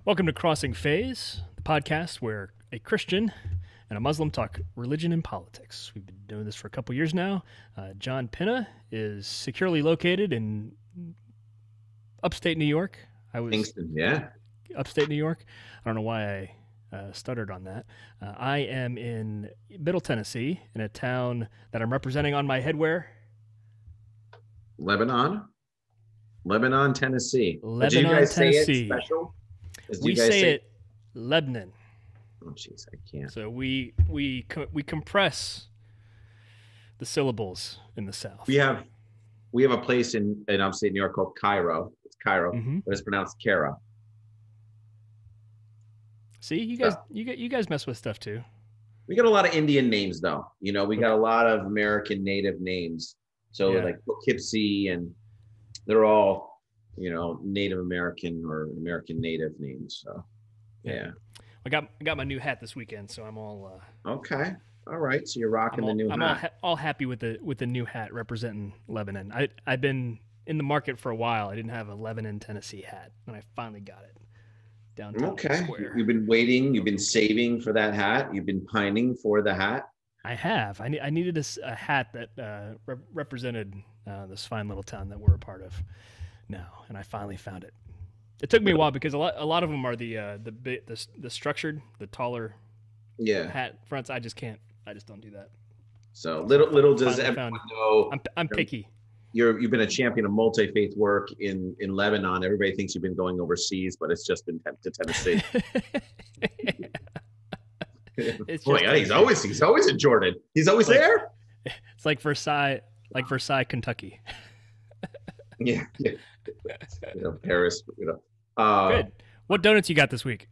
Welcome to Crossing Phase, the podcast where a Christian and a Muslim talk religion and politics. We've been doing this for a couple years now. John Pinna is securely located in upstate New York. I was Kingston, yeah. upstate New York. I don't know why I stuttered on that. I am in Middle Tennessee, in a town that I'm representing on my headwear. Lebanon, Tennessee. But do you Lebanon, guys say it Tennessee. special? Do We you guys say say? it Lebanon. Oh, jeez, I can't. So we compress the syllables in the South. We have a place in upstate New York called Cairo. It's Cairo, Mm-hmm. but it's pronounced Kara. See, you So guys, you guys mess with stuff too. we got a lot of Indian names though. We got Okay. a lot of American native names. So Yeah. like Poughkeepsie, and they're all Native American or American native names. So Yeah. yeah. I got my new hat this weekend, so I'm all Okay. All right. So you're rocking the new I'm hat. all happy with the new hat representing Lebanon. I've been in the market for a while. I didn't have a Lebanon, Tennessee hat, and I finally got it downtown Okay. Square. You've been waiting, you've been saving for that hat, you've been pining for the hat. I have. I needed a hat that represented this fine little town that we're a part of now, and I finally found it. It took me a while because a lot of them are the structured, the taller Yeah. hat fronts. I just can't. I just don't do that. So So little does finally everyone found. know I'm picky. you've been a champion of multi-faith work in Lebanon. Everybody thinks you've been going overseas, but it's just been to Tennessee. It's Boy, just yeah, he's always in Jordan. He's always Like- there. it's like Versailles, Kentucky. Yeah. Paris. Good. What donuts you got this week?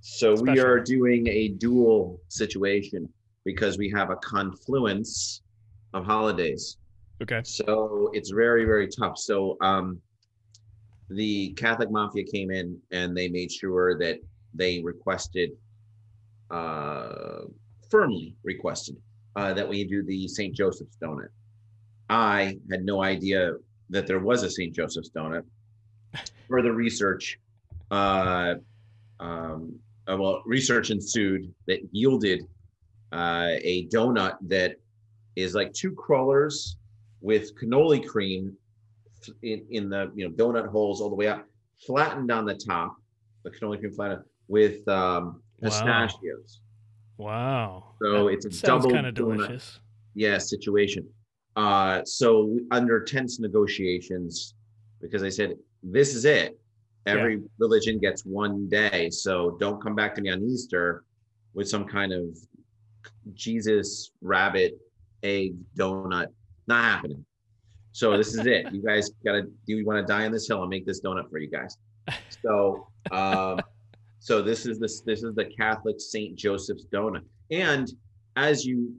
So we Special. are doing a dual situation because we have a confluence of holidays. Okay. So it's very, very tough. So the Catholic Mafia came in and they made sure that they firmly requested that we do the St. Joseph's donut. I had no idea that there was a St. Joseph's donut. Further research, research ensued that yielded a donut that is like two crullers with cannoli cream in the donut holes all the way up, flattened on the top, the cannoli cream flattened with pistachios. Wow. So That it's a sounds double kind of donut. delicious. Yeah, situation. So under tense negotiations, because I said, this is it. Every religion gets one day. So don't come back to me on Easter with some kind of Jesus rabbit egg donut. Not happening. So this is it. You guys do you want to die on this hill? I'll make this donut for you guys. So so this is the Catholic St. Joseph's donut. And as you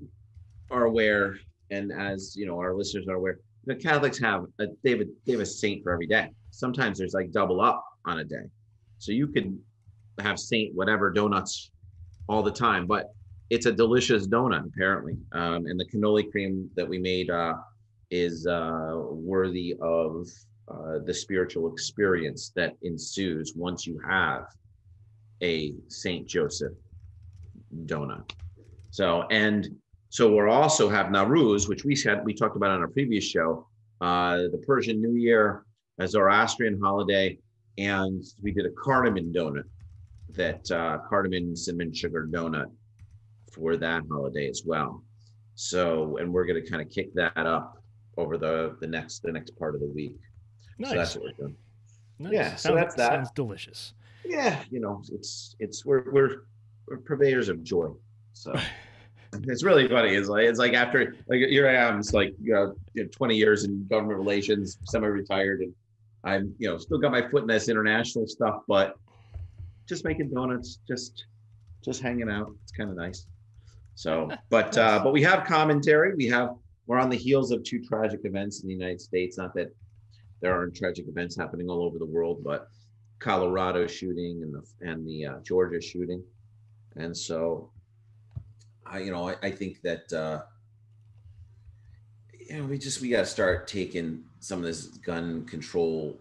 are aware, and as our listeners are aware, the Catholics have a saint for every day. Sometimes there's like double up on a day. So you could have Saint whatever donuts all the time, but it's a delicious donut apparently. And the cannoli cream that we made is worthy of the spiritual experience that ensues once you have a St. Joseph donut. So we'll also have Nowruz, which we talked about on our previous show, the Persian New Year, a Zoroastrian holiday, and we did a cardamom donut, cardamom cinnamon sugar donut for that holiday as well. So, and we're going to kind of kick that up over the next part of the week. Nice. So that's what we're doing. Nice. Yeah, so that's that. Sounds delicious. Yeah, we're purveyors of joy. So. It's really funny. It's like after here I am. It's like 20 years in government relations, semi-retired, and I'm still got my foot in this international stuff, but just making donuts, just hanging out. It's kind of nice. So, but we have commentary. We're on the heels of two tragic events in the United States. Not that there aren't tragic events happening all over the world, but Colorado shooting and the Georgia shooting, and so. I think that we got to start taking some of this gun control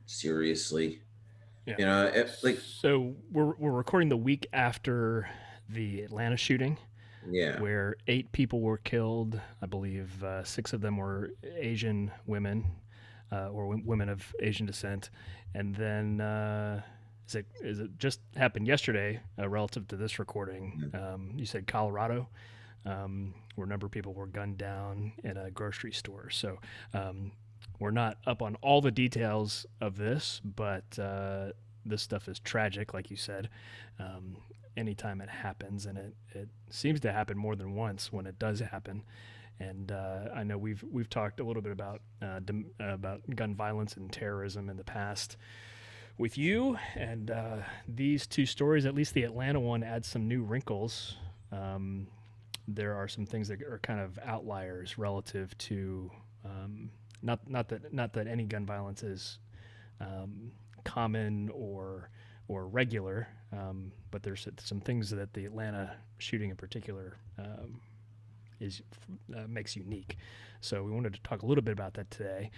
seriously. Yeah. Like, So we're recording the week after the Atlanta shooting, yeah, where 8 people were killed. I believe 6 of them were Asian women, or women of Asian descent. And then is it just happened yesterday, relative to this recording? yeah. You said Colorado, where a number of people were gunned down in a grocery store. So we're not up on all the details of this, but this stuff is tragic, like you said. Um, Anytime it happens, and it seems to happen more than once when it does happen. And I know we've talked a little bit about gun violence and terrorism in the past with you, and these 2 stories, at least the Atlanta one, adds some new wrinkles. There are some things that are kind of outliers relative to not that any gun violence is common or regular, but there's some things that the Atlanta shooting in particular is makes unique. So we wanted to talk a little bit about that today.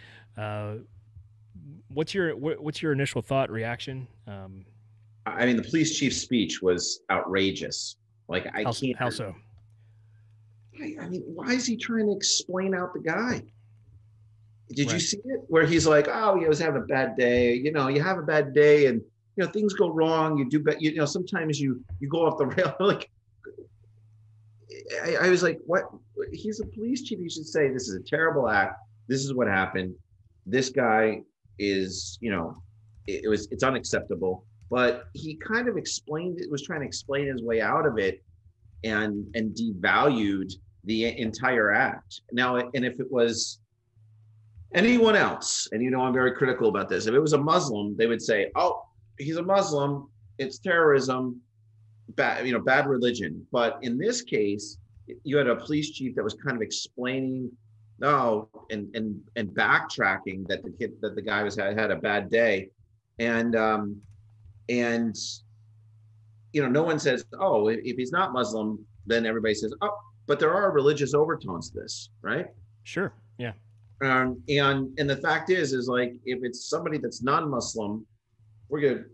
What's your initial thought reaction? I mean, the police chief's speech was outrageous. Like, I can't. How so? I mean, why is he trying to explain out the guy? Did you Right. see it? Where he's like, "Oh, he was having a bad day. You know, you have a bad day, and things go wrong. You do, but sometimes you go off the rail." Like, I was like, "What? He's a police chief. He should say this is a terrible act. This is what happened. This guy is, it's unacceptable." But he kind of explained it, was trying to explain his way out of it, and devalued the entire act. Now, and if it was anyone else, and I'm very critical about this, if it was a Muslim, they would say, "Oh, he's a Muslim, it's terrorism, bad religion." But in this case, you had a police chief that was kind of explaining, no, and backtracking that the guy had a bad day, and no one says, "Oh, if he's not Muslim," then everybody says, "Oh, but there are religious overtones to this," right? Sure. Yeah. And the fact is like, if it's somebody that's non-Muslim, we're going to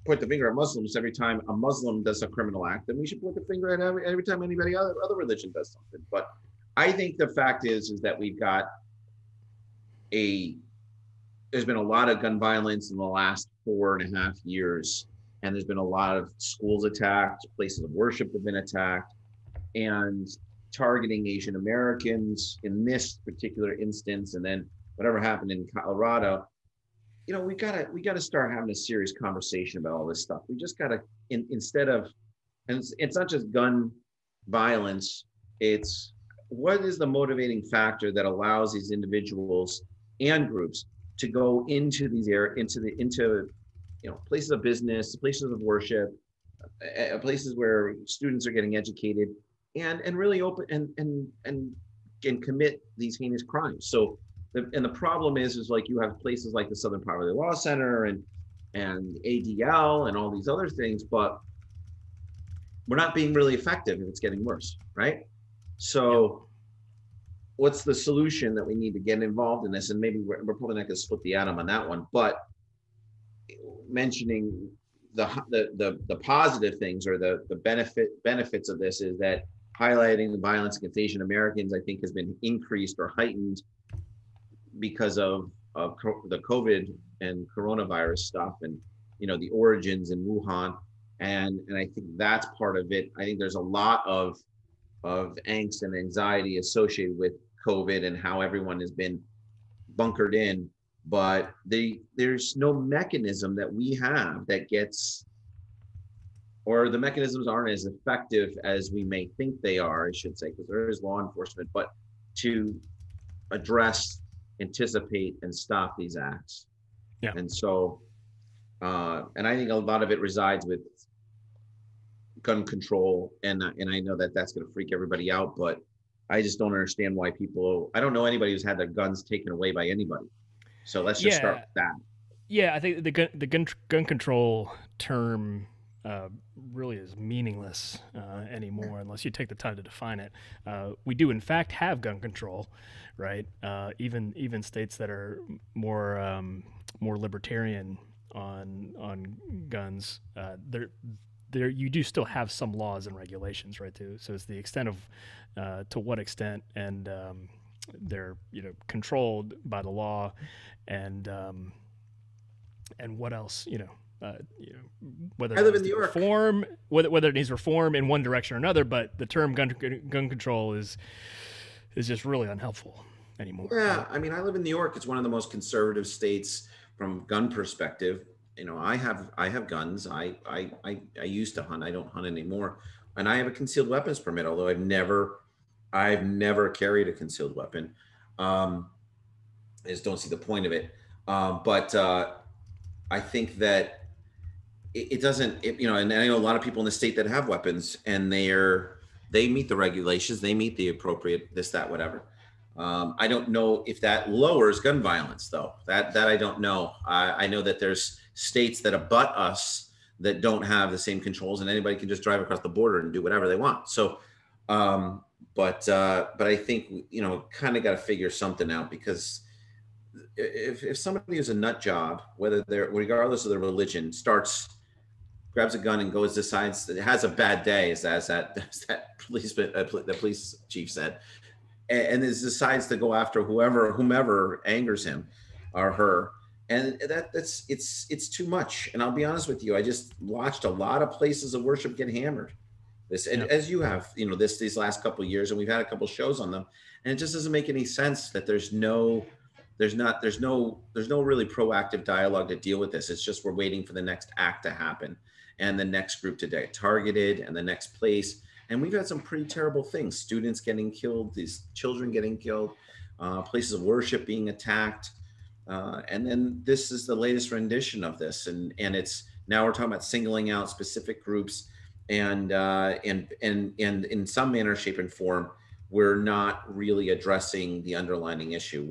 point the finger at Muslims every time a Muslim does a criminal act. Then we should point the finger at every time anybody other religion does something. But I think the fact is that there's been a lot of gun violence in the last 4.5 years, and there's been a lot of schools attacked, places of worship have been attacked, and targeting Asian Americans in this particular instance, and then whatever happened in Colorado. We gotta start having a serious conversation about all this stuff. We just gotta, instead of, and it's not just gun violence, it's what is the motivating factor that allows these individuals and groups to go into these into places of business, places of worship, places where students are getting educated, and really open and commit these heinous crimes. So the problem is like, you have places like the Southern Poverty Law Center and ADL and all these other things, but we're not being really effective if it's getting worse, right? So what's the solution that we need to get involved in this? And maybe we're probably not going to split the atom on that one, but mentioning the positive things, or the benefits of this, is that highlighting the violence against Asian Americans, I think, has been increased or heightened because of the COVID and coronavirus stuff, and the origins in Wuhan, and I think that's part of it. I think there's a lot of angst and anxiety associated with COVID and how everyone has been bunkered in, but there's no mechanism that we have that gets, or the mechanisms aren't as effective as we may think they are, I should say, because there is law enforcement, but to address, anticipate, and stop these acts. Yeah. And so, and I think a lot of it resides with gun control, and I know that that's going to freak everybody out, but I just don't understand why I don't know anybody who's had their guns taken away by anybody. So let's just start with that. Yeah, I think the gun control term really is meaningless anymore unless you take the time to define it. We do in fact have gun control, right? Even states that are more libertarian on guns, there you do still have some laws and regulations, right? Too. So it's the extent of to what extent, and they're controlled by the law, and what else, whether I it live needs in New to York. reform, whether it needs reform in one direction or another. But the term gun control is just really unhelpful anymore. Yeah, Right? I mean, I live in New York. It's one of the most conservative states from gun perspective. I have guns. I used to hunt. I don't hunt anymore, and I have a concealed weapons permit. Although I've never carried a concealed weapon. Um, I just don't see the point of it. But I think that it doesn't. And I know a lot of people in the state that have weapons, and they meet the regulations. They meet the appropriate this, that, whatever. I don't know if that lowers gun violence, though. That I don't know. I know that there's states that abut us that don't have the same controls, and anybody can just drive across the border and do whatever they want. So, but I think kind of got to figure something out, because if somebody who's a nut job, whether they're regardless of their religion, grabs a gun and decides that it has a bad day, as that the police chief said, and decides to go after whomever angers him or her, and it's too much. And I'll be honest with you, I just watched a lot of places of worship get hammered and Yeah. as you have, these last couple of years, and we've had a couple of shows on them, and it just doesn't make any sense that there's no really proactive dialogue to deal with this. It's just we're waiting for the next act to happen, and the next group to get targeted, and the next place. And we've had some pretty terrible things: students getting killed, these children getting killed, places of worship being attacked, and then this is the latest rendition of this. And it's now we're talking about singling out specific groups, and in some manner, shape, and form, we're not really addressing the underlying issue.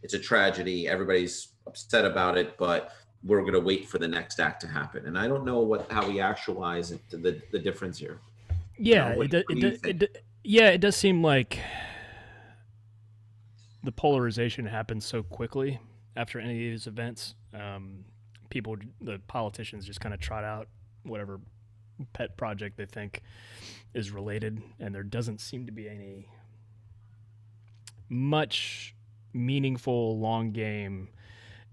It's a tragedy. Everybody's upset about it, but we're going to wait for the next act to happen. And I don't know how we actualize the difference here. Yeah, What do you think? it does seem like the polarization happens so quickly after any of these events. The politicians just kind of trot out whatever pet project they think is related, and there doesn't seem to be any much meaningful long game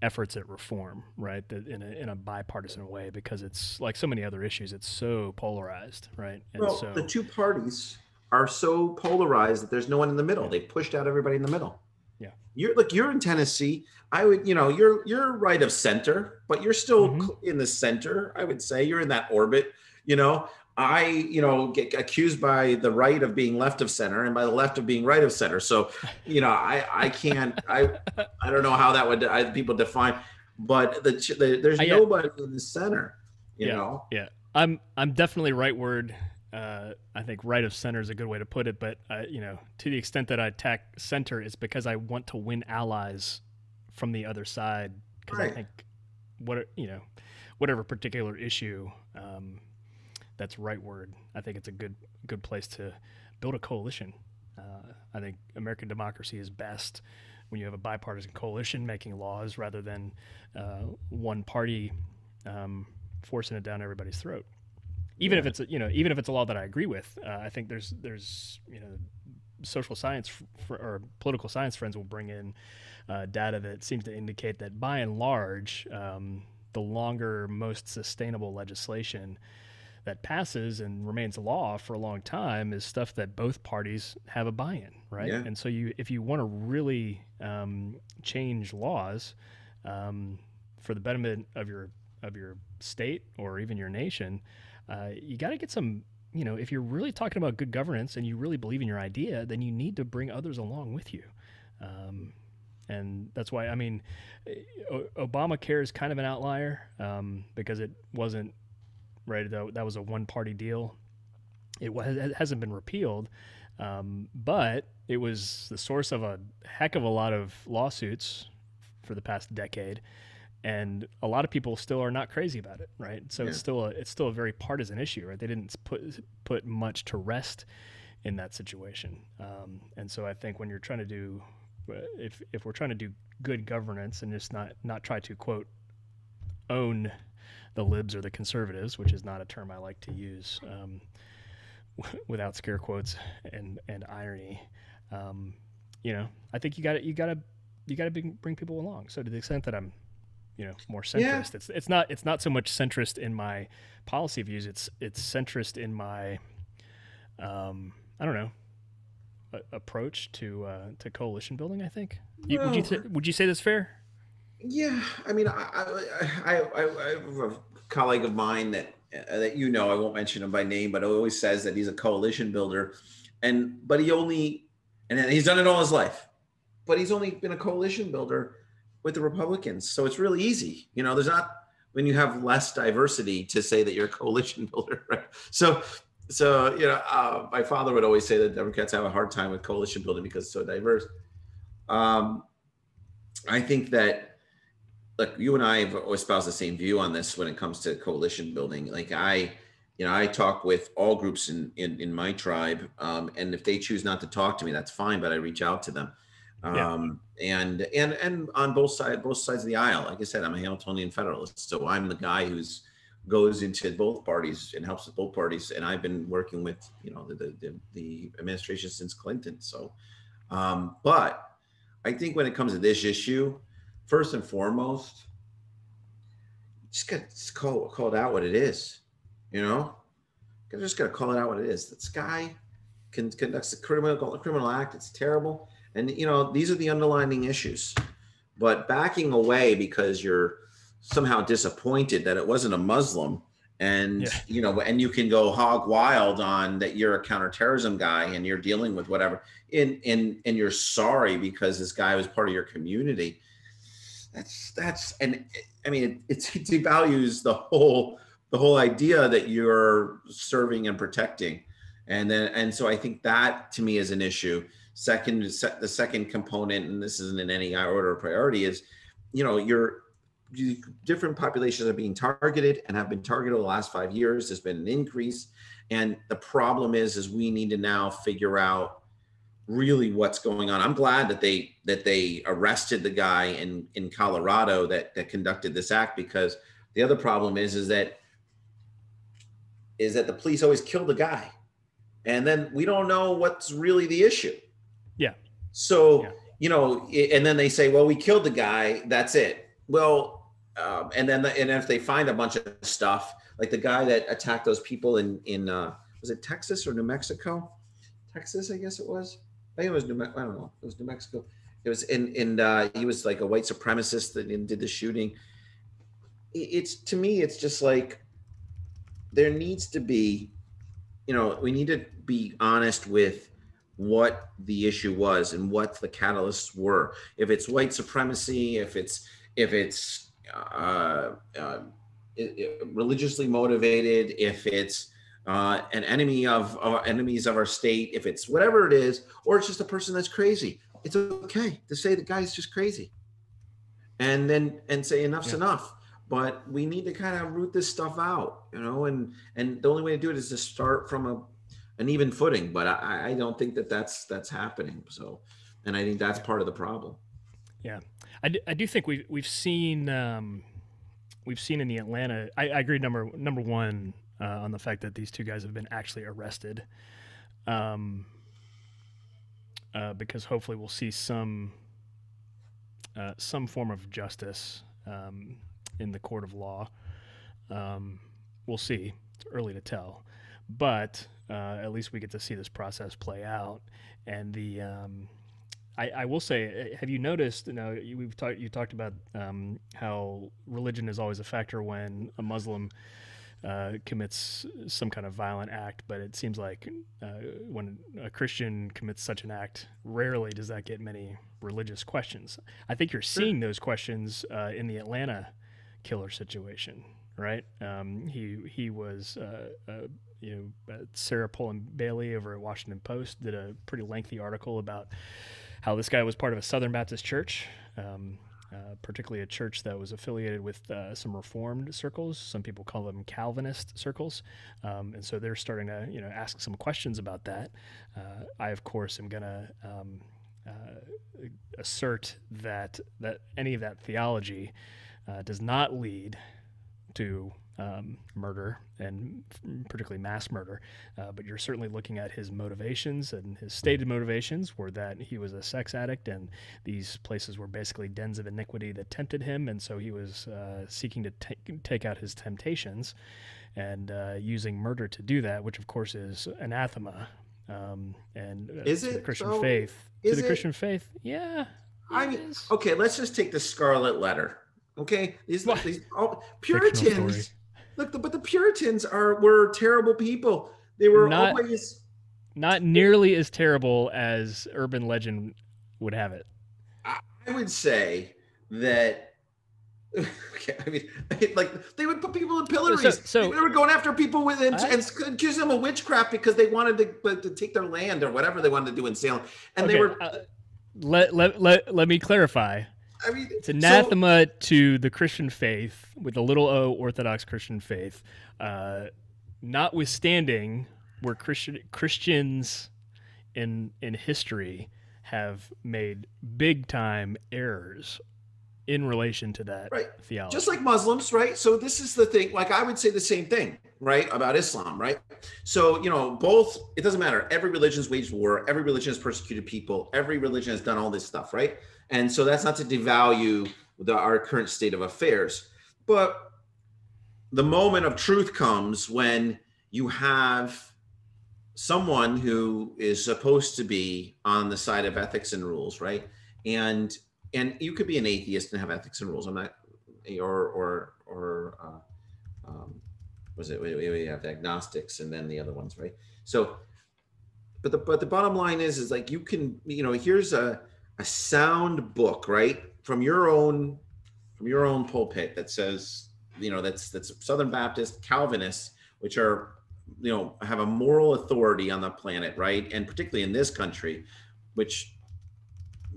efforts at reform, right? That in a bipartisan way, because it's like so many other issues, it's so polarized, right? And Well, so the two parties are so polarized that there's no one in the middle. They pushed out everybody in the middle. yeah. You're in Tennessee. I would, you're right of center, but you're still in the center. I would say you're in that orbit. I get accused by the right of being left of center, and by the left of being right of center. So, I can't. I don't know how that would people define, but there's nobody in the center. Yeah. I'm definitely rightward. I think right of center is a good way to put it, but to the extent that I attack center, it's because I want to win allies from the other side, because Right. I think whatever particular issue that's rightward, I think it's a good place to build a coalition. I think American democracy is best when you have a bipartisan coalition making laws, rather than one party forcing it down everybody's throat. Even if it's a law that I agree with, I think there's social science or political science friends will bring in data that seems to indicate that by and large, the longer, most sustainable legislation that passes and remains law for a long time is stuff that both parties have a buy-in, right? Yeah. And so if you want to really change laws for the betterment of your state or even your nation, you got to get some. If you're really talking about good governance and you really believe in your idea, then you need to bring others along with you. And that's why, Obamacare is kind of an outlier because it wasn't, right, that was a one-party deal. It hasn't been repealed, but it was the source of a heck of a lot of lawsuits for the past decade, and a lot of people still are not crazy about it, right? So it's still a very partisan issue, right? They didn't put much to rest in that situation, and so I think when you're trying to do, if we're trying to do good governance and just not try to quote own the libs or the conservatives, which is not a term I like to use without scare quotes and irony. I think you got to bring people along. So to the extent that I'm more Yeah. centrist, it's not so much centrist in my policy views. It's centrist in my I don't know approach to coalition building. I think. Well, Would you say that's fair? yeah. I mean, I have a colleague of mine that I won't mention him by name, but always says that he's a coalition builder, but he's done it all his life, but he's only been a coalition builder with the Republicans. So it's really easy. There's not when you have less diversity to say that you're a coalition builder, right? My father would always say that Democrats have a hard time with coalition building because it's so diverse. I think that, look, you and I have espoused the same view on this when it comes to coalition building. Like I talk with all groups in my tribe, and if they choose not to talk to me, that's fine. But I reach out to them, and on both sides of the aisle. Like I said, I'm a Hamiltonian Federalist, so I'm the guy who's goes into both parties and helps with both parties. And I've been working with the administration since Clinton. So, but I think when it comes to this issue, first and foremost, just got to call it out what it is. Just got to call it out what it is. This guy conducts a criminal act. It's terrible. And these are the underlying issues. But backing away because you're somehow disappointed that it wasn't a Muslim, and and you can go hog wild on that you're a counterterrorism guy and you're dealing with whatever, and you're sorry because this guy was part of your community. And I mean it devalues the whole idea that you're serving and protecting, and so I think that to me is an issue. The second component, and this isn't in any order of priority, is different populations are being targeted and have been targeted over the last 5 years. There's been an increase, and the problem is we need to now figure out really what's going on. I'm glad that they arrested the guy in Colorado that conducted this act, because the other problem is that the police always kill the guy, and then we don't know what's really the issue. Yeah. So and then they say, well, we killed the guy, that's it. Well, and if they find a bunch of stuff, like the guy that attacked those people in was it Texas or New Mexico? Texas, I guess it was. I think it was I don't know. It was New Mexico. It was he was like a white supremacist that did the shooting. To me, it's just like there needs to be, we need to be honest with what the issue was and what the catalysts were. If it's white supremacy, if it's religiously motivated, if it's an enemy of enemies of our state, if it's whatever it is, or it's just a person that's crazy, it's okay to say the guy's just crazy, and say enough's enough. But we need to kind of root this stuff out, and the only way to do it is to start from an even footing. But I don't think that's happening. So, and I think that's part of the problem. Yeah, I do think we've seen in the Atlanta. I agree. Number one on the fact that these two guys have been actually arrested, because hopefully we'll see some form of justice in the court of law. We'll see. It's early to tell, but at least we get to see this process play out. And I will say, have you noticed? You talked about how religion is always a factor when a Muslim commits some kind of violent act, but it seems like when a Christian commits such an act, rarely does that get many religious questions. I think you're seeing those questions in the Atlanta killer situation, right? He was Sarah Pullen Bailey over at Washington Post did a pretty lengthy article about how this guy was part of a Southern Baptist church, particularly a church that was affiliated with some Reformed circles. Some people call them Calvinist circles. And so they're starting to, ask some questions about that. I, of course, am going to assert that any of that theology does not lead to murder, and particularly mass murder, but you're certainly looking at his motivations, and his stated motivations were that he was a sex addict, and these places were basically dens of iniquity that tempted him, and so he was seeking to take out his temptations, and using murder to do that, which of course is anathema. And is to it the Christian so? faith? Is To the it? Christian faith, yeah. I mean, okay, let's just take the Scarlet Letter. Okay, these Fictional story. Puritans. Look, but the Puritans were terrible people. They were always not nearly as terrible as urban legend would have it. I would say that. Okay, I mean, like they would put people in pillories. So they were going after people with and accuse them of witchcraft because they wanted to take their land or whatever they wanted to do in Salem, and okay, they were. Let me clarify. I mean, it's anathema to the Christian faith with a little o, Orthodox Christian faith, notwithstanding where Christians in history have made big time errors in relation to that theology. Just like Muslims, right? So this is the thing, like I would say the same thing, right, about Islam, right? So, both, it doesn't matter. Every religion's waged war. Every religion has persecuted people. Every religion has done all this stuff, right? And so that's not to devalue our current state of affairs. But the moment of truth comes when you have someone who is supposed to be on the side of ethics and rules, right? And you could be an atheist and have ethics and rules. I'm not, was it? We have the agnostics and then the other ones, right? So, but the bottom line is like you can, here's a sound book, right, from your own pulpit that says, that's Southern Baptist Calvinists, which are, have a moral authority on the planet, right, and particularly in this country, which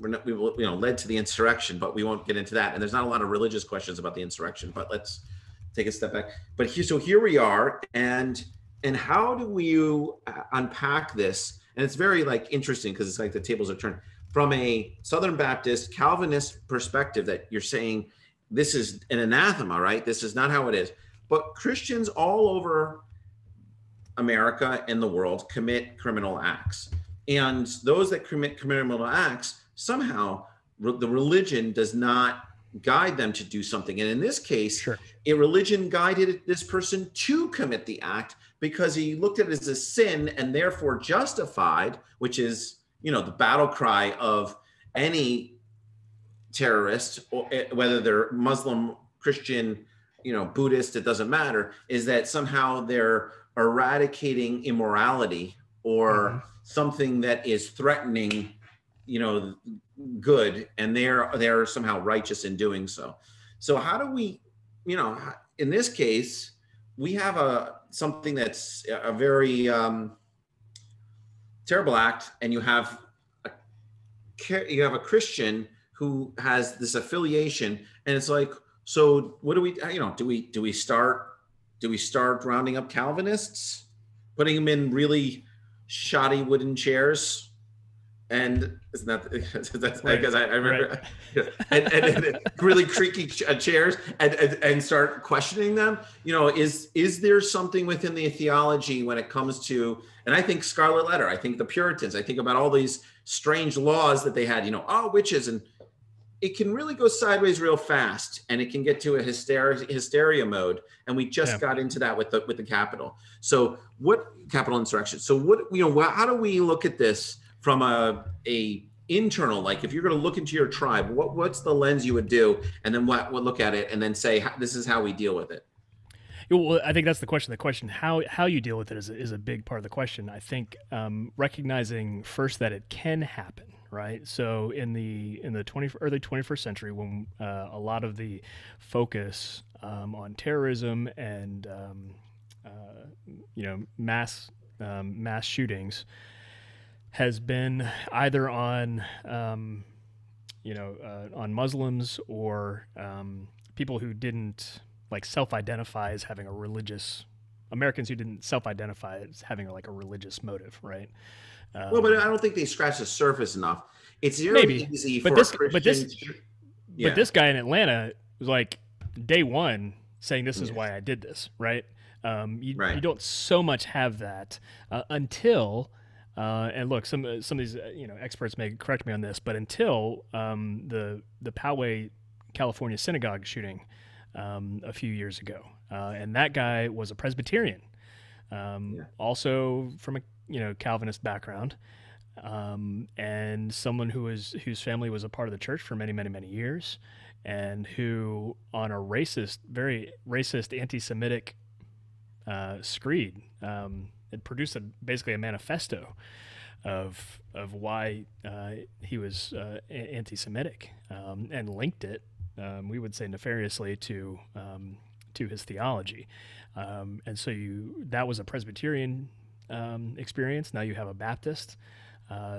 led to the insurrection, but we won't get into that. And there's not a lot of religious questions about the insurrection, but let's take a step back. But here we are, and how do we unpack this? And it's very interesting because it's like the tables are turned from a Southern Baptist Calvinist perspective that you're saying this is an anathema, right? This is not how it is. But Christians all over America and the world commit criminal acts. And those that commit criminal acts, somehow the religion does not guide them to do something. And in this case, a religion guided this person to commit the act because he looked at it as a sin and therefore justified, which is, the battle cry of any terrorist, or whether they're Muslim, Christian, Buddhist, it doesn't matter, is that somehow they're eradicating immorality or something that is threatening, good, and they're somehow righteous in doing so. So how do we, in this case, we have something that's a very terrible act, and you have a Christian who has this affiliation, and it's like, so what do we, do we start rounding up Calvinists, putting them in really shoddy wooden chairs? And isn't that that's because I remember and really creaky chairs and start questioning them? Is there something within the theology when it comes to, and I think Scarlet Letter, I think the Puritans, I think about all these strange laws that they had, witches, and it can really go sideways real fast, and it can get to a hysteria mode. And we just got into that with the Capitol. So Capitol insurrection. So how do we look at this from a internal, like if you're going to look into your tribe, what's the lens you would do, and then what look at it and then say, this is how we deal with it? Well, I think that's the question. The question how you deal with it is a big part of the question. I think recognizing first that it can happen, right? So in the early 21st century, when a lot of the focus on terrorism and mass shootings has been either on on Muslims or people who didn't self-identify as having a religious, Americans who didn't self-identify as having a religious motive, right? Well, but I don't think they scratch the surface enough. It's very easy for but this guy in Atlanta was day one saying this is Yes. why I did this, right? You Right. don't so much have that until and look, some of these experts may correct me on this, but until the Poway, California synagogue shooting a few years ago, and that guy was a Presbyterian, Yeah. also from a Calvinist background, and someone whose family was a part of the church for many, many, many years, and who, on a very racist, anti-Semitic screed, it produced basically a manifesto of why he was anti-Semitic, and linked it, we would say nefariously, to his theology, and so that was a Presbyterian experience. Now you have a Baptist.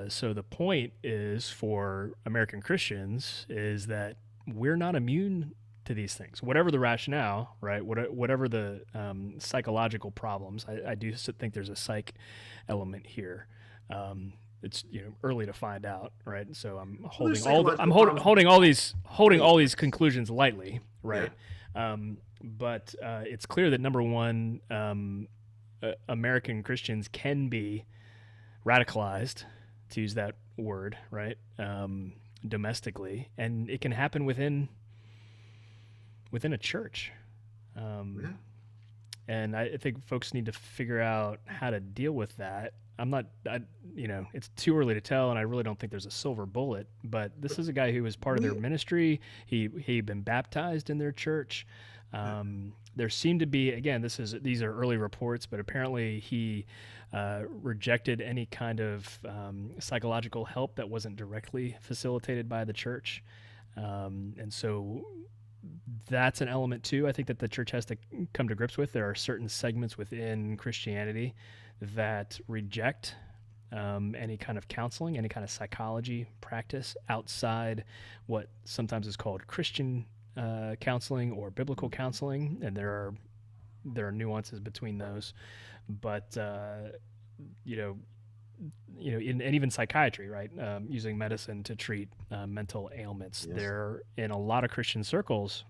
So the point is, for American Christians, is that we're not immune to these things, whatever the rationale, right? Whatever the psychological problems. I do think there's a psych element here. It's early to find out, right? So I'm holding all these conclusions lightly, right? Yeah. But it's clear that, number one, American Christians can be radicalized, to use that word, right? Domestically, and it can happen within a church. Yeah. And I think folks need to figure out how to deal with that. It's too early to tell, and I really don't think there's a silver bullet. But this is a guy who was part of their ministry. He'd been baptized in their church. There seemed to be, again, these are early reports, but apparently he rejected any kind of psychological help that wasn't directly facilitated by the church, and so that's an element too. I think that the church has to come to grips with. There are certain segments within Christianity that reject any kind of counseling, any kind of psychology practice outside what sometimes is called Christian counseling or biblical counseling, and there are nuances between those. But and even psychiatry, right? Using medicine to treat mental ailments. Yes. There, in a lot of Christian circles,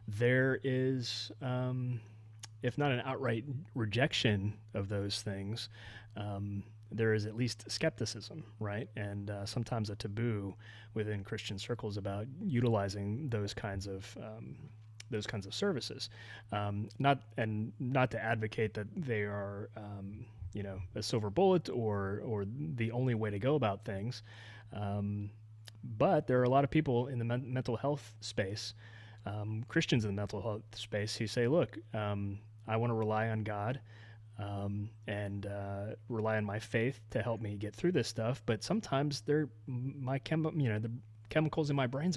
there is, if not an outright rejection of those things, there is at least skepticism, right? And sometimes a taboo within Christian circles about utilizing those kinds of services. Not to advocate that they are a silver bullet or the only way to go about things, but there are a lot of people in the mental health space, Christians in the mental health space, who say, look, I want to rely on God, and rely on my faith to help me get through this stuff. But sometimes the chemicals in my brain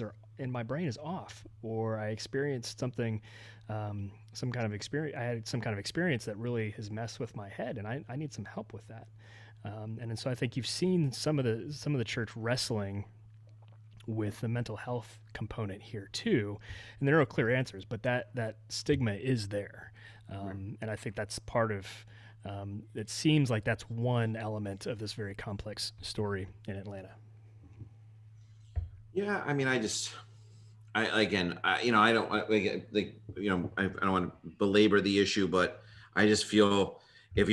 is off, or I experienced something, some kind of experience. I had some kind of experience that really has messed with my head, and I need some help with that. And so I think you've seen some of the church wrestling with the mental health component here too, and there are no clear answers, but that stigma is there, and I think that's part of. It seems like that's one element of this very complex story in Atlanta. Yeah, I mean, I don't want to belabor the issue, but I just feel if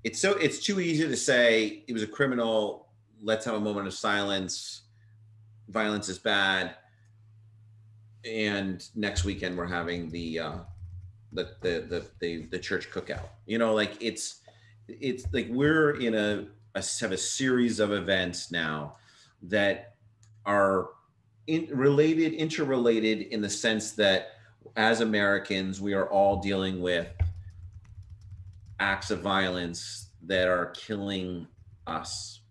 it's too easy to say he was a criminal, let's have a moment of silence, violence is bad, and next weekend we're having the church cookout. It's like we're in have a series of events now that are interrelated in the sense that as Americans, we are all dealing with acts of violence that are killing us.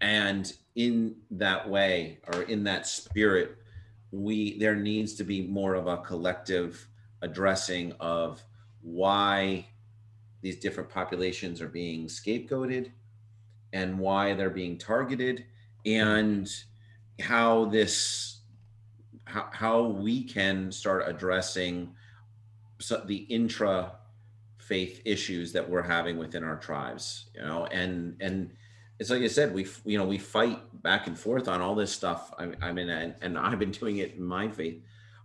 And in that way, or in that spirit, there needs to be more of a collective addressing of why these different populations are being scapegoated and why they're being targeted, and how we can start addressing the intra faith issues that we're having within our tribes, and it's like I said, we fight back and forth on all this stuff. I'm in, and I've been doing it in my faith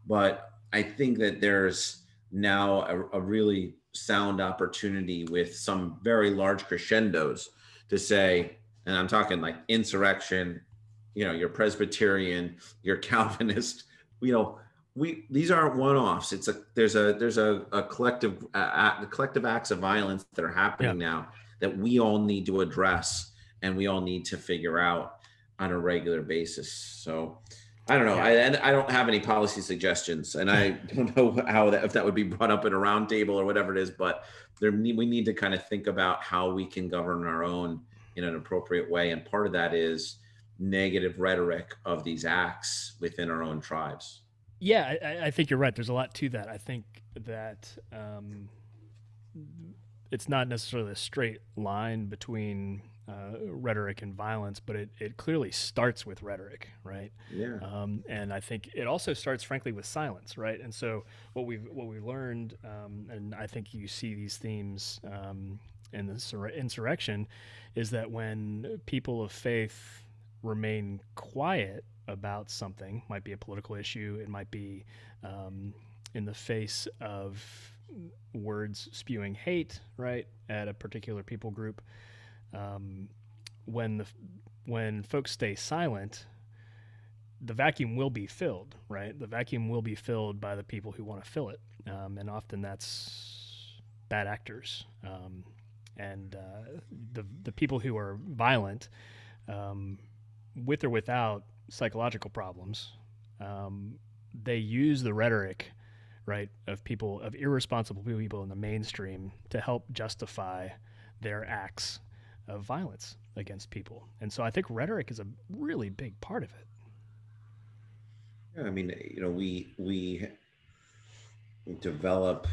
But I think that there's now a really sound opportunity with some very large crescendos to say, and I'm talking like insurrection, you're Presbyterian, you're Calvinist, you know, these aren't one-offs. There's a collective collective acts of violence that are Yeah. happening now that we all need to address and we all need to figure out on a regular basis. So I don't know. Yeah. I don't have any policy suggestions, and I don't know how if that would be brought up at a roundtable or whatever it is. But we need to kind of think about how we can govern our own in an appropriate way, and part of that is negative rhetoric of these acts within our own tribes. Yeah, I think you're right. There's a lot to that. I think that it's not necessarily a straight line between rhetoric and violence, but it clearly starts with rhetoric, right? Yeah. And I think it also starts, frankly, with silence, right? And so what we've learned, and I think you see these themes in the insurrection, is that when people of faith remain quiet about something, might be a political issue, it might be in the face of words spewing hate, right, at a particular people group. When folks stay silent, the vacuum will be filled, right? The vacuum will be filled by the people who want to fill it, and often that's bad actors, and the people who are violent, with or without psychological problems, they use the rhetoric, right, of irresponsible people in the mainstream to help justify their acts of violence against people. And so I think rhetoric is a really big part of it. Yeah, I mean, we develop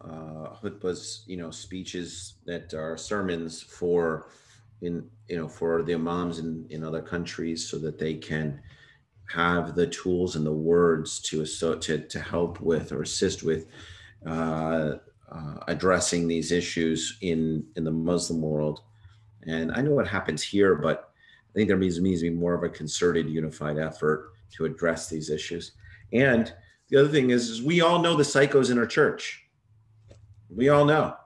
khutbahs, speeches that are sermons for the imams in other countries, so that they can have the tools and the words to help with or assist with addressing these issues in the Muslim world. And I know what happens here, but I think there needs to be more of a concerted, unified effort to address these issues. And the other thing is we all know the psychos in our church. We all know,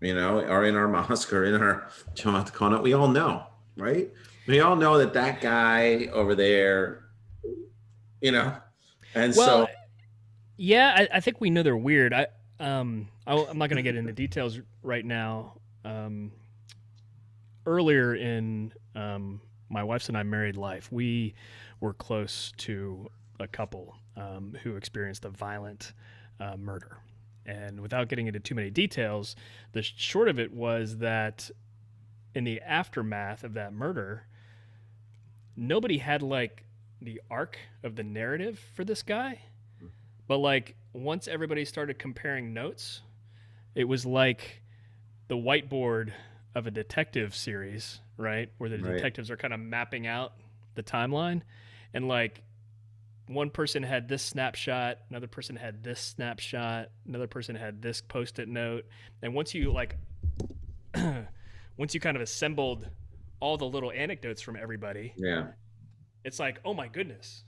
or in our mosque or in our Jamaat Khana, we all know, right? We all know that guy over there, and well, so. Yeah, I think we know they're weird. I'm not going to get into details right now. Earlier in my wife's and I married life, we were close to a couple who experienced a violent murder. And without getting into too many details, the short of it was that in the aftermath of that murder, nobody had like the arc of the narrative for this guy. But like once everybody started comparing notes, it was like the whiteboard of a detective series, right? Where the detectives are kind of mapping out the timeline. And like one person had this snapshot, another person had this snapshot, another person had this post-it note. And once you kind of assembled all the little anecdotes from everybody, it's like, oh my goodness,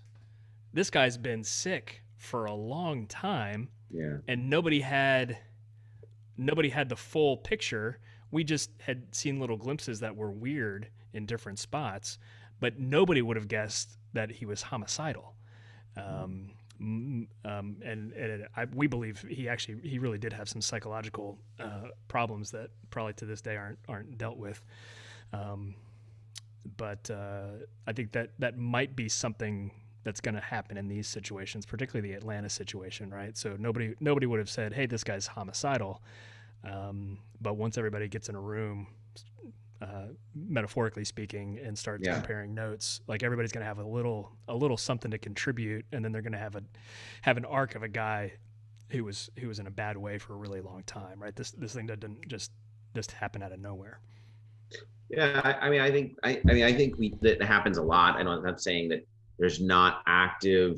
this guy's been sick for a long time, and nobody had the full picture. We just had seen little glimpses that were weird in different spots, but nobody would have guessed that he was homicidal. We believe he really did have some psychological problems that probably to this day aren't dealt with. But I think that might be something that's going to happen in these situations, particularly the Atlanta situation, right? So nobody would have said, hey, this guy's homicidal. But once everybody gets in a room, metaphorically speaking, and starts comparing notes, like everybody's going to have a little something to contribute. And then they're going to have an arc of a guy who was in a bad way for a really long time, right? This thing didn't just happen out of nowhere. Yeah. I think that happens a lot. And I'm not saying that there's not active,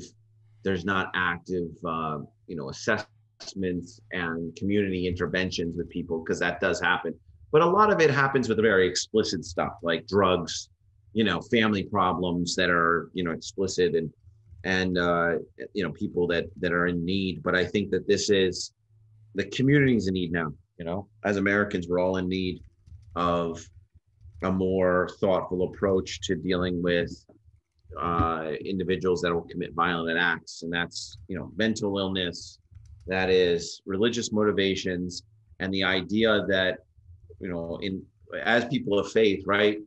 assessments and community interventions with people, because that does happen. But a lot of it happens with very explicit stuff like drugs, family problems that are, explicit. And and people that are in need. But I think that this is the community's in need now. As Americans, we're all in need of a more thoughtful approach to dealing with individuals that will commit violent acts, and that's mental illness, that is religious motivations, and the idea that in as people of faith, right,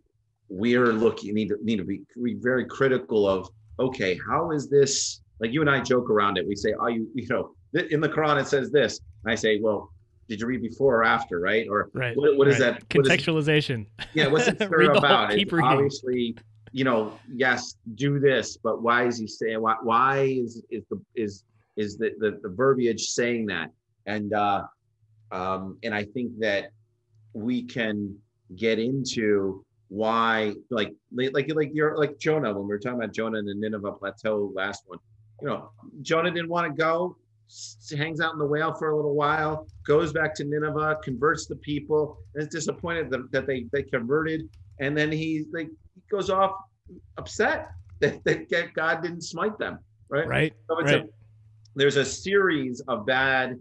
we're looking need to be very critical of, okay, how is this, like you and I joke around it, we say, oh, in the Quran it says this, and I say, well, did you read before or after, right? Or right, what is right. that Contextualization. What's it about? It's obviously, yes, do this, but why is he saying, why is the verbiage saying that? And I think that we can get into why, like you're like Jonah, when we were talking about Jonah and the Nineveh plateau last one, Jonah didn't want to go, hangs out in the whale for a little while, goes back to Nineveh, converts the people, and is disappointed that they converted, and then he goes off upset that God didn't smite them, right? Right. So there's a series of bad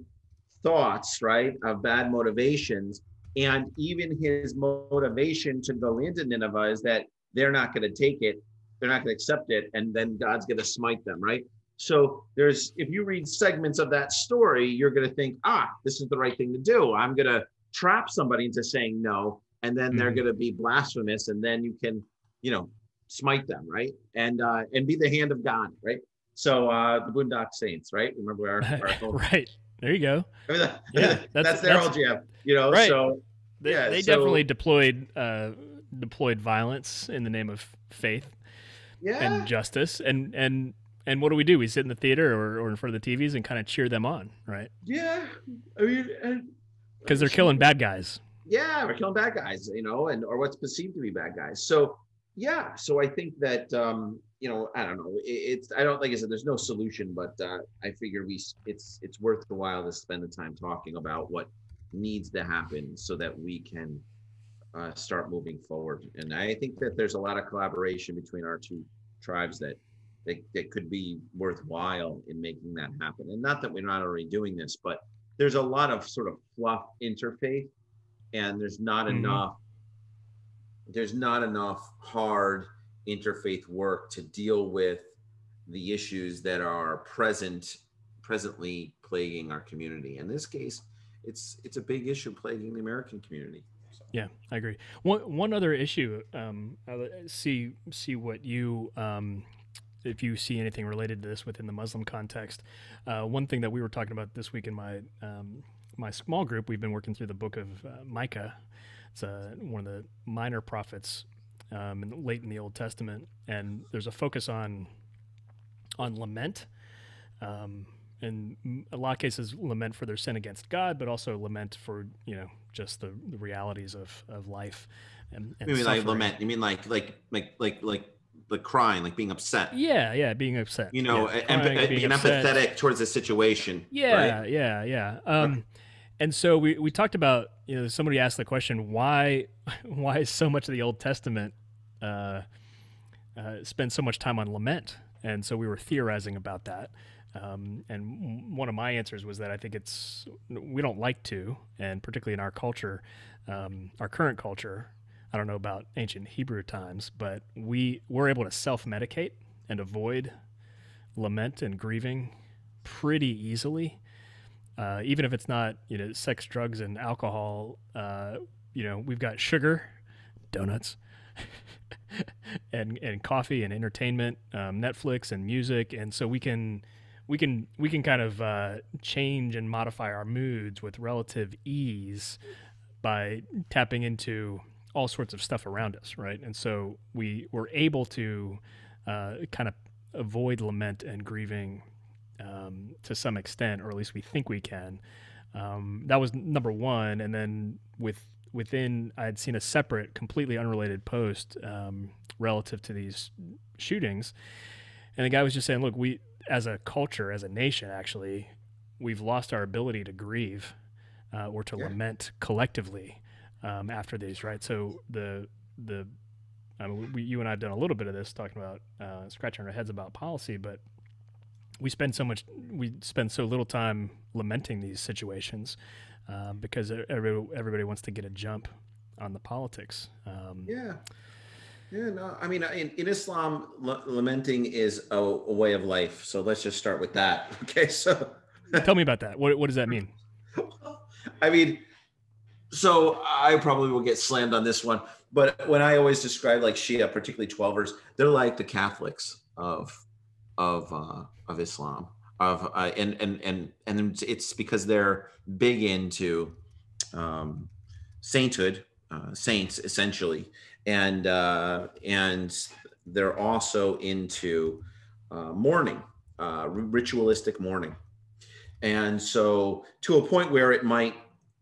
thoughts, right, of bad motivations, and even his motivation to go into Nineveh is that they're not going to take it, they're not going to accept it, and then God's going to smite them, right? So if you read segments of that story, you're going to think, this is the right thing to do. I'm going to trap somebody into saying no, and then they're going to be blasphemous, and then you can, smite them, right? And be the hand of God, right? So the Boondock Saints, right? Remember our right. There you go. I mean, that's their whole jam, right. So they definitely deployed violence in the name of faith and justice, and what do? We sit in the theater or in front of the TVs and kind of cheer them on, right? Yeah, I mean, because they're killing bad guys. Yeah, we're killing bad guys, or what's perceived to be bad guys. So yeah, so I think that I don't know. I don't think there's no solution, but I figure it's worth the while to spend the time talking about what needs to happen so that we can start moving forward. And I think that there's a lot of collaboration between our two tribes that could be worthwhile in making that happen. And not that we're not already doing this, but there's a lot of sort of fluff interfaith, and there's not enough hard interfaith work to deal with the issues that are presently plaguing our community. In this case, it's a big issue plaguing the American community. So. Yeah, I agree. One other issue, I'll see what you if you see anything related to this within the Muslim context. One thing that we were talking about this week in my small group, we've been working through the book of Micah. It's one of the minor prophets late in the Old Testament, and there's a focus on lament, and in a lot of cases lament for their sin against God, but also lament for just the realities of life. And you mean like lament? You mean like crying, like being upset? Yeah, being upset. Being empathetic towards the situation. Yeah, right? yeah. And so we talked about, somebody asked the question, why is so much of the Old Testament spend so much time on lament? And so we were theorizing about that. And one of my answers was that I think we don't like to, and particularly in our culture, our current culture, I don't know about ancient Hebrew times, but we're able to self-medicate and avoid lament and grieving pretty easily. Even if it's not, sex, drugs, and alcohol, we've got sugar, donuts, and coffee and entertainment, Netflix and music, and so we can kind of change and modify our moods with relative ease by tapping into all sorts of stuff around us, right? And so we were able to kind of avoid lament and grieving to some extent, or at least we think we can. That was number one. And then within, I had seen a separate, completely unrelated post relative to these shootings. And the guy was just saying, look, we, as a culture, as a nation, actually, we've lost our ability to grieve or to lament collectively after these, right? So you and I have done a little bit of this, talking about scratching our heads about policy, but we spend so little time lamenting these situations because everybody wants to get a jump on the politics. Yeah. Yeah, no, I mean, in Islam, lamenting is a way of life. So let's just start with that. Okay, so Tell me about that. What does that mean? I mean, so I probably will get slammed on this one, but when I always describe like Shia, particularly Twelvers, they're like the Catholics of Islam, and it's because they're big into sainthood, saints essentially, and they're also into mourning, ritualistic mourning, and so to a point where it might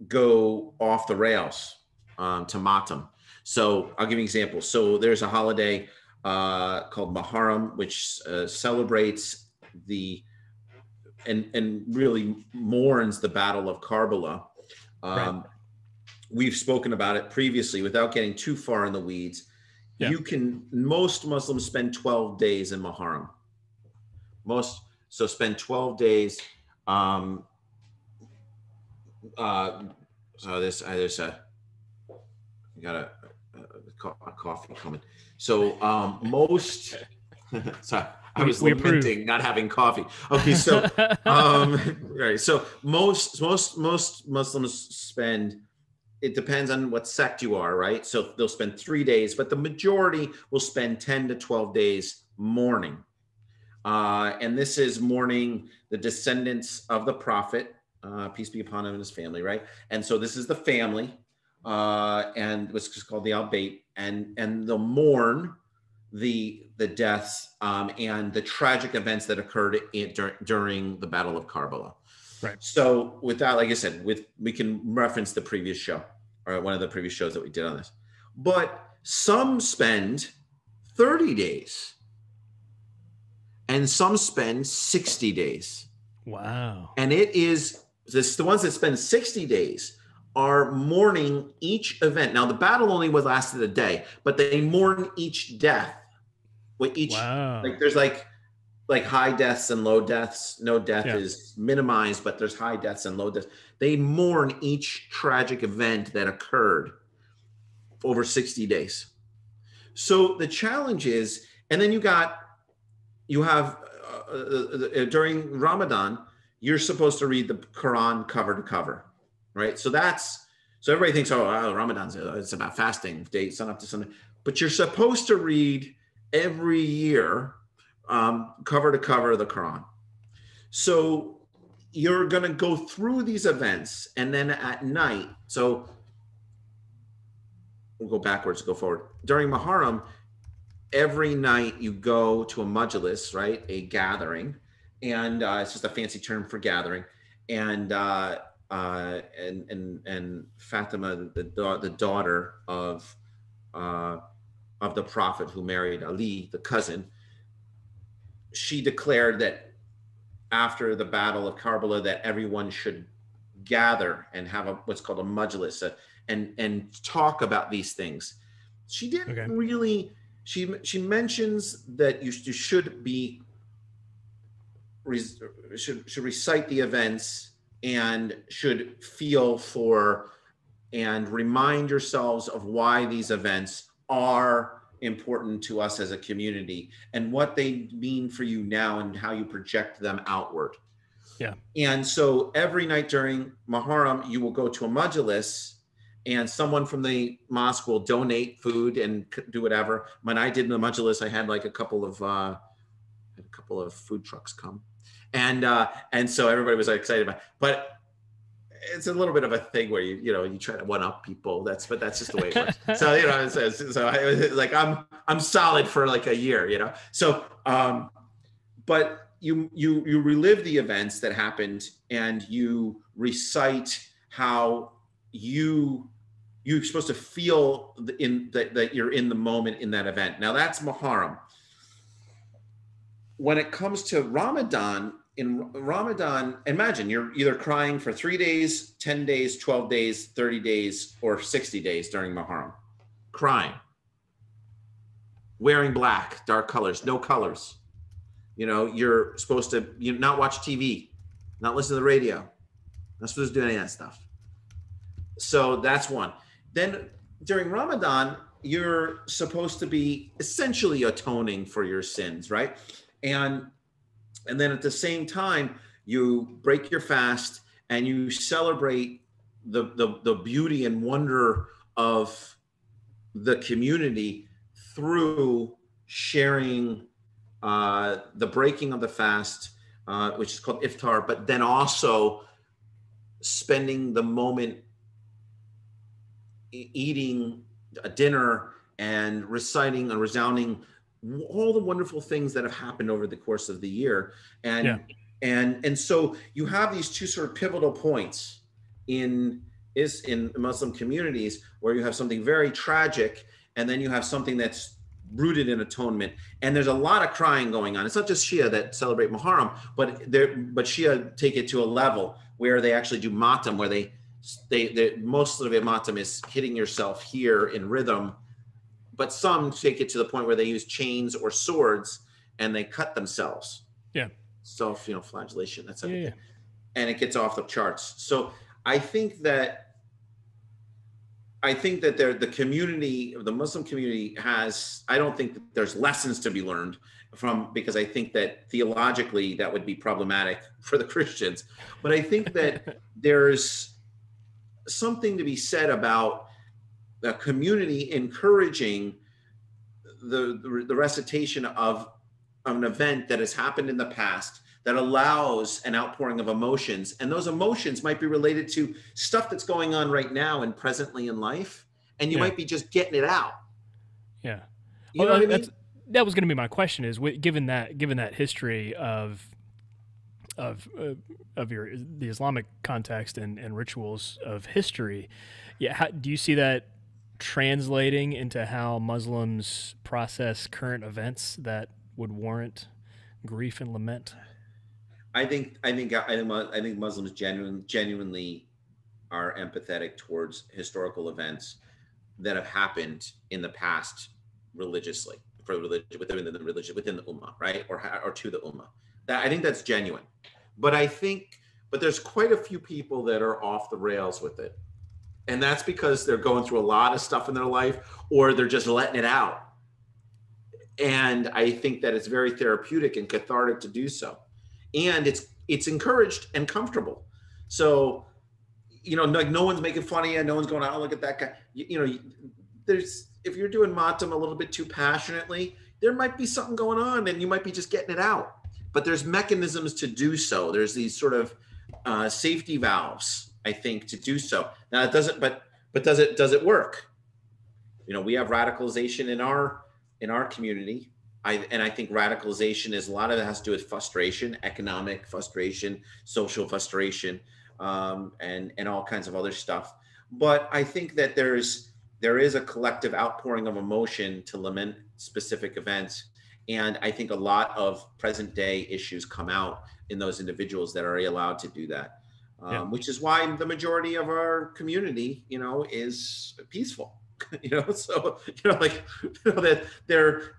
go off the rails to Matam. So I'll give you an example. So there's a holiday called Muharram, which celebrates and really mourns the Battle of Karbala. Right. We've spoken about it previously without getting too far in the weeds. Yeah. Most Muslims spend 12 days in Muharram. So spend 12 days. So there's you got a coffee coming. So most sorry, I was lamenting not having coffee. Okay, so right. So most Muslims spend, it depends on what sect you are, right? So they'll spend 3 days, but the majority will spend 10 to 12 days mourning. And this is mourning the descendants of the prophet, peace be upon him and his family, right? And so this is the family, and what's called the Al-Bayt, and they'll mourn the deaths and the tragic events that occurred during the Battle of Karbala. Right. So with that, like I said, we can reference the previous show, or one of the previous shows that we did on this. But some spend 30 days and some spend 60 days. Wow. And it is this, the ones that spend 60 days are mourning each event. Now the battle only lasted a day, but they mourn each death. With each, like there's like high deaths and low deaths. No death is minimized, but there's high deaths and low deaths. They mourn each tragic event that occurred over 60 days. So the challenge is, and then you have during Ramadan, you're supposed to read the Quran cover to cover, right? So everybody thinks, Ramadan's it's about fasting, day sun up to Sunday, but you're supposed to read every year cover to cover the Quran. So you're going to go through these events, and then at night, so we'll go backwards, go forward. During Muharram, every night you go to a majlis, right? A gathering. And it's just a fancy term for gathering. And Fatima, the daughter of the Prophet who married Ali, the cousin, she declared that after the Battle of Karbala that everyone should gather and have what's called a majlis and talk about these things. She didn't really. She mentions that you should recite the events and should feel for and remind yourselves of why these events are important to us as a community and what they mean for you now and how you project them outward. Yeah. And so every night during Muharram, you will go to a majlis, and someone from the mosque will donate food and do whatever. When I did the majlis, I had like a couple of food trucks come, and so everybody was excited about it. But it's a little bit of a thing where you try to one up people. But that's just the way it works. So I was like, I'm solid for like a year, So, but you relive the events that happened, and you recite how you're supposed to feel that you're in the moment in that event. Now that's Muharram. When it comes to Ramadan, in Ramadan, imagine you're either crying for 3 days, 10 days, 12 days, 30 days, or 60 days during Muharram. Crying. Wearing black, dark colors, no colors. You're supposed to not watch TV, not listen to the radio, not supposed to do any of that stuff. So that's one. Then during Ramadan, you're supposed to be essentially atoning for your sins, right? And then at the same time, you break your fast and you celebrate the beauty and wonder of the community through sharing the breaking of the fast, which is called iftar, but then also spending the moment eating a dinner and reciting and resounding all the wonderful things that have happened over the course of the year. And so you have these two sort of pivotal points in Muslim communities where you have something very tragic, and then you have something that's rooted in atonement. And there's a lot of crying going on. It's not just Shia that celebrate Muharram, but Shia take it to a level where they actually do matam, where they most of it matam is hitting yourself here in rhythm, but some take it to the point where they use chains or swords and they cut themselves. Yeah. Self-flagellation, that's everything. Yeah. And it gets off the charts. So I think that the community, the Muslim community I don't think that there's lessons to be learned from, because I think that theologically that would be problematic for the Christians. But I think that there's something to be said about the community encouraging the recitation of an event that has happened in the past that allows an outpouring of emotions. And those emotions might be related to stuff that's going on right now and presently in life. And you might be just getting it out. Yeah. You know what I mean? That was going to be my question, is given that history of the Islamic context and rituals of history, do you see that translating into how Muslims process current events that would warrant grief and lament? I think Muslims genuinely are empathetic towards historical events that have happened in the past religiously, within the ummah, right, or to the ummah. I think that's genuine. But there's quite a few people that are off the rails with it, and that's because they're going through a lot of stuff in their life, or they're just letting it out. And I think that it's very therapeutic and cathartic to do so. And it's encouraged and comfortable. So, like no one's making fun of you. No one's going, oh, look at that guy. If you're doing matam a little bit too passionately, there might be something going on and you might be just getting it out. But there's mechanisms to do so. There's these sort of safety valves, I think, to do so. Now it doesn't, but does it work? We have radicalization in our community. I think radicalization is, a lot of it has to do with frustration, economic frustration, social frustration, and all kinds of other stuff. But I think that there is a collective outpouring of emotion to lament specific events. And I think a lot of present day issues come out in those individuals that are allowed to do that, which is why the majority of our community, is peaceful. That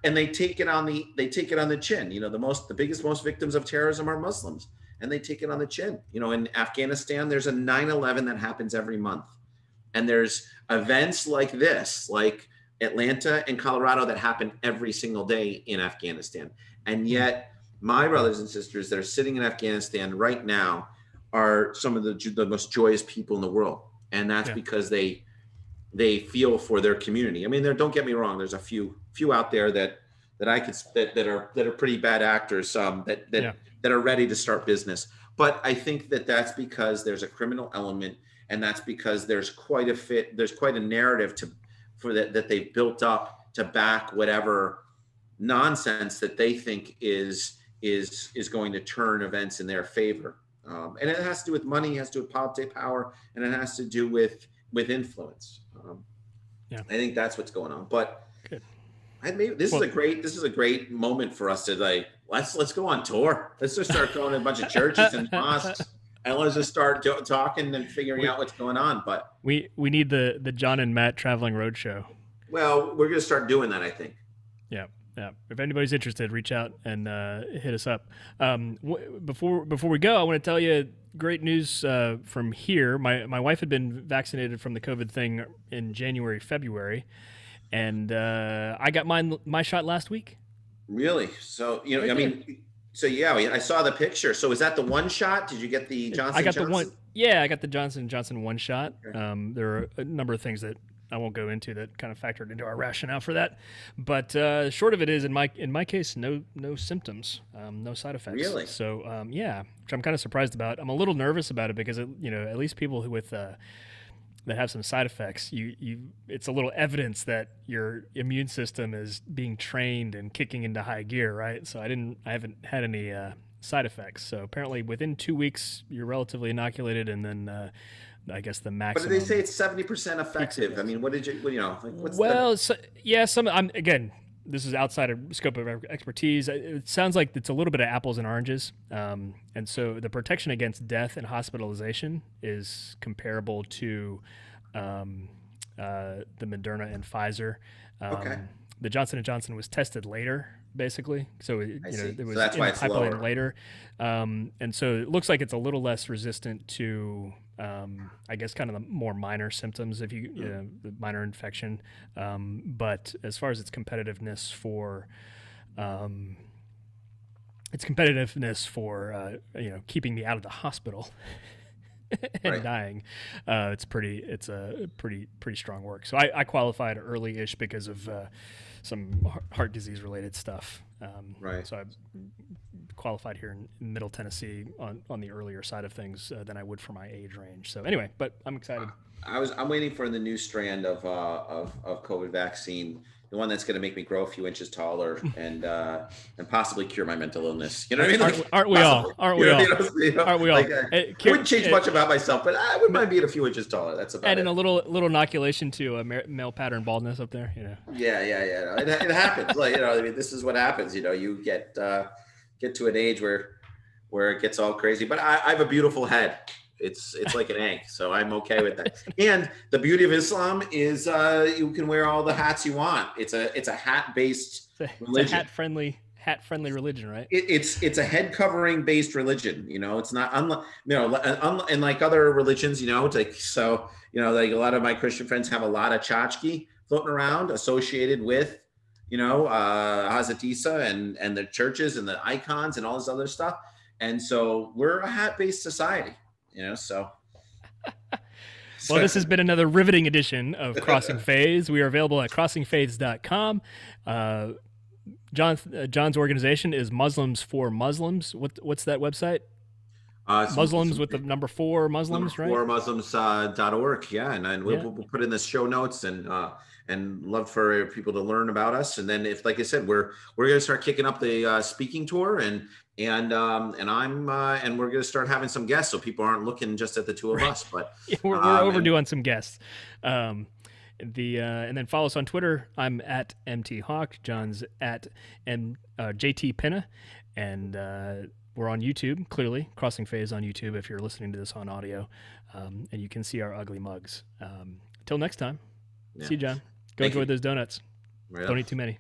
they take it on the chin. The biggest, most victims of terrorism are Muslims, and they take it on the chin. In Afghanistan, there's a 9/11 that happens every month, and there's events like this, like Atlanta and Colorado, that happen every single day in Afghanistan. And yet my brothers and sisters that are sitting in Afghanistan right now are some of the most joyous people in the world. And that's because they feel for their community. I mean, don't get me wrong. There's a few out there that are pretty bad actors, that are ready to start business. But I think that's because there's a criminal element, and that's because there's quite a narrative that they've built up to back whatever nonsense that they think is going to turn events in their favor. And it has to do with money, it has to do with politics, power, and it has to do with influence. I think that's what's going on. But this is a great moment for us to let's go on tour. Let's just start going to a bunch of churches and mosques, and let's just start talking and figuring out what's going on. But we need the John and Matt traveling roadshow. Well, we're going to start doing that, I think. Yeah. Yeah. If anybody's interested, reach out and hit us up. Before we go, I want to tell you great news from here. My wife had been vaccinated from the COVID thing in January, February, and I got my shot last week. Really? So, I mean, so yeah, I saw the picture. So is that the one shot? Did you get the Johnson? I got Johnson? the one. Yeah, I got the Johnson & Johnson one shot. Okay. There are a number of things that I won't go into that kind of factored into our rationale for that. But short of it is, in my case, no symptoms, no side effects. Really? So yeah, which I'm kind of surprised about. I'm a little nervous about it because at least people who with that have some side effects, it's a little evidence that your immune system is being trained and kicking into high gear, right? So I haven't had any side effects. So apparently within 2 weeks you're relatively inoculated, and then I guess the maximum. But did they say it's 70% effective? I mean, what did you what's again, this is outside of scope of expertise. It sounds like it's a little bit of apples and oranges. And so the protection against death and hospitalization is comparable to the Moderna and Pfizer. Okay. The Johnson & Johnson was tested later, basically. So it was so that's why it's pipeline lower. later. And so it looks like it's a little less resistant to I guess kind of the more minor symptoms if the minor infection. But as far as its competitiveness for keeping me out of the hospital and dying, it's a pretty strong work. So I qualified early-ish because of some heart disease related stuff. Right. So I qualified here in Middle Tennessee on the earlier side of things than I would for my age range. So anyway, but I'm excited. I'm waiting for the new strand of COVID vaccine, the one that's going to make me grow a few inches taller and possibly cure my mental illness. You know what I mean? Aren't we all? Aren't we all? I wouldn't change much about myself, but I wouldn't mind being a few inches taller. That's about it. Adding a little inoculation to male pattern baldness up there. Yeah. It happens. I mean, this is what happens. You get to an age where it gets all crazy. But I have a beautiful head. It's like an egg, so I'm okay with that. And the beauty of Islam is you can wear all the hats you want. It's a hat-based religion. It's a hat-friendly religion, right? It's a head covering based religion. It's not and like other religions. Like a lot of my Christian friends have a lot of tchotchke floating around associated with Hazrat Isa and the churches and the icons and all this other stuff. And so we're a hat-based society. So. Well, this has been another riveting edition of Crossing Faiths. We are available at crossingfaiths.com. John's organization is Muslims for Muslims. What's that website? Muslims with the number 4 Muslims, right? 4muslims.org. Yeah. And we'll put in the show notes and love for people to learn about us. And then like I said, we're going to start kicking up the speaking tour and we're going to start having some guests so people aren't looking just at the two of us, but we're overdue on some guests. And then follow us on Twitter. I'm at MT Hawk. John's at JT Pinna. And we're on YouTube, clearly. Crossing Faiths on YouTube if you're listening to this on audio. And you can see our ugly mugs. Till next time. See you, John. Go enjoy those donuts. Don't eat too many.